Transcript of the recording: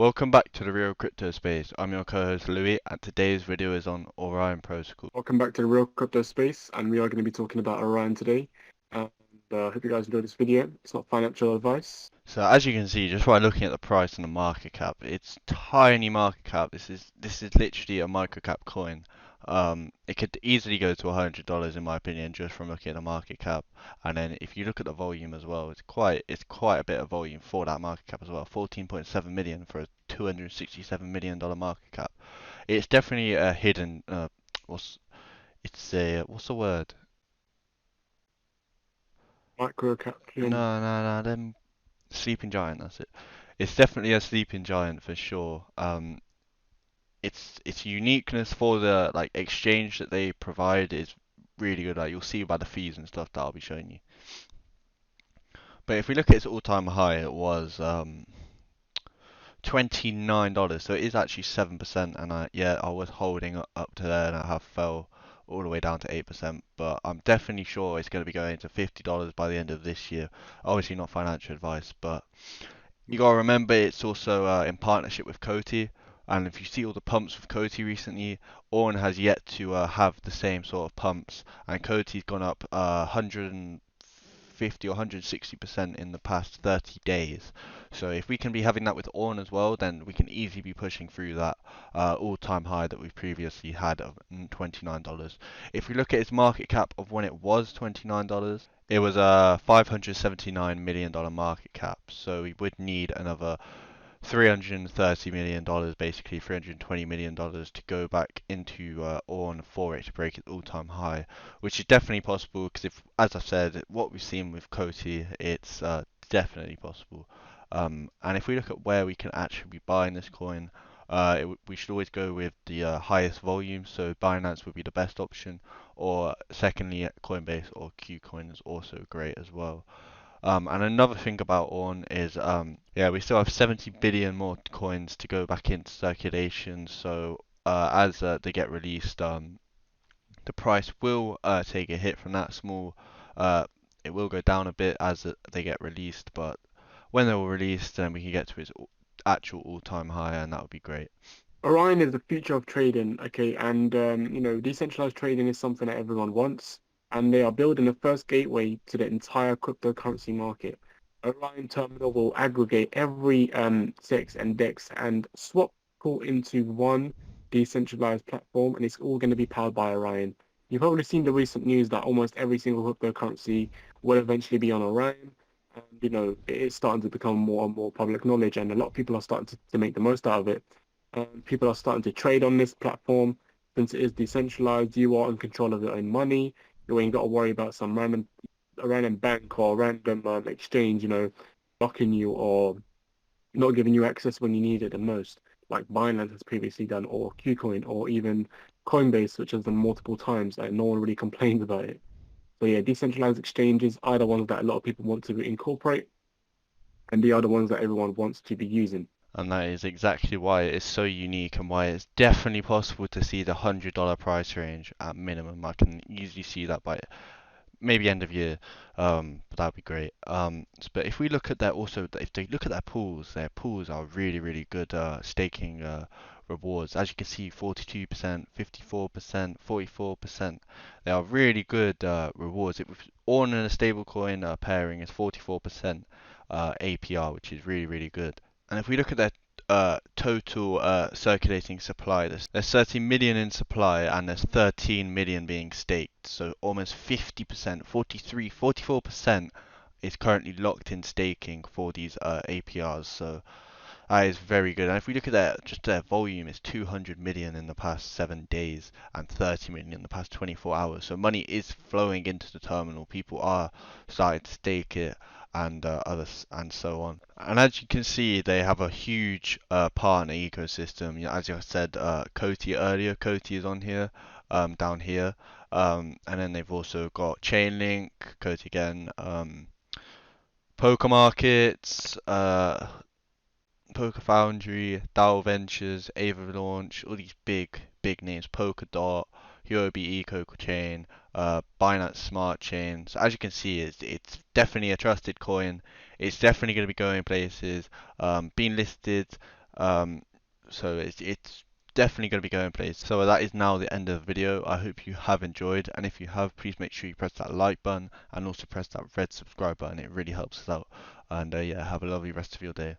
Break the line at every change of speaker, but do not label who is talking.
Welcome back to the real crypto space. I'm your co-host Louis, and today's video is on Orion Protocol.
Welcome back to the real crypto space, and we are going to be talking about Orion today. And hope you guys enjoy this video. It's not financial advice.
So as you can see, just by looking at the price and the market cap, it's tiny market cap. This is literally a micro cap coin. It could easily go to $100 in my opinion, just from looking at the market cap. And then if you look at the volume as well, it's quite a bit of volume for that market cap as well. 14.7 million for a $267 million market cap. It's definitely a hidden. What's what's the word?
Micro cap coin.
No. Them sleeping giant. That's it. It's definitely a sleeping giant for sure. Its uniqueness for the like exchange that they provide is really good. Like you'll see by the fees and stuff that I'll be showing you. But if we look at its all-time high, it was $29. So it is actually 7%. And I was holding up to there, and I have fell all the way down to 8%. But I'm definitely sure it's going to be going to $50 by the end of this year. Obviously not financial advice, but you gotta remember it's also in partnership with Coti, and if you see all the pumps with Coti recently, ORN has yet to have the same sort of pumps, and Coti's gone up 150 or 160% in the past 30 days. So if we can be having that with ORN as well, then we can easily be pushing through that all-time high that we've previously had of $29. If we look at its market cap of when it was $29, it was a $579 million market cap, so we would need another $330 million, basically $320 million to go back into ORN for it to break its all-time high, which is definitely possible because if, as I said, what we've seen with Coti, it's definitely possible. And if we look at where we can actually be buying this coin, we should always go with the highest volume, so Binance would be the best option, or secondly, Coinbase or Qcoin is also great as well. And another thing about ORN is, we still have 70 billion more coins to go back into circulation. So as they get released, the price will take a hit from that small. Uh, it will go down a bit as they get released, but when they're all released, then we can get to its actual all-time high, and that would be great.
Orion is the future of trading, okay, and decentralized trading is something that everyone wants, and they are building the first gateway to the entire cryptocurrency market. Orion Terminal will aggregate every SEX and DEX and swap all into one decentralized platform, and it's all going to be powered by Orion. You've probably seen the recent news that almost every single cryptocurrency will eventually be on Orion. And it's starting to become more and more public knowledge, and a lot of people are starting to make the most out of it. People are starting to trade on this platform. Since it is decentralized, you are in control of your own money. You ain't got to worry about some a random bank or random exchange, blocking you or not giving you access when you need it the most, like Binance has previously done, or Qcoin, or even Coinbase, which has done multiple times, and no one really complains about it. So yeah, decentralized exchanges are the ones that a lot of people want to incorporate, and they are the ones that everyone wants to be using.
And that is exactly why it is so unique and why it's definitely possible to see the $100 price range at minimum. I can easily see that by maybe end of year, but that'd be great. But if we look at their also, if they look at their pools are really good staking rewards. As you can see, 42%, 54%, 44%. They are really good rewards. It was on in a stablecoin pairing is 44% APR, which is really good. And if we look at their total circulating supply, there's 30 million in supply and there's 13 million being staked. So almost 50%, 43, 44% is currently locked in staking for these APRs. So that is very good. And if we look at their volume is 200 million in the past 7 days and 30 million in the past 24 hours. So money is flowing into the terminal. People are starting to stake it and others and so on. And as you can see, they have a huge partner ecosystem. As I said, Coti earlier, Coti is on here, down here. And then they've also got Chainlink, Coti again, Poker Markets, Poker Foundry, DAO Ventures, Avalanche, all these big names, Polkadot, Huobi Eco Chain, Binance Smart Chain. So as you can see, it's definitely a trusted coin. It's definitely going to be going places, being listed Um, so it's definitely going to be going in place. So that is now the end of the video. I hope you have enjoyed, and if you have, please make sure you press that like button and also press that red subscribe button. It really helps us out. And yeah, have a lovely rest of your day.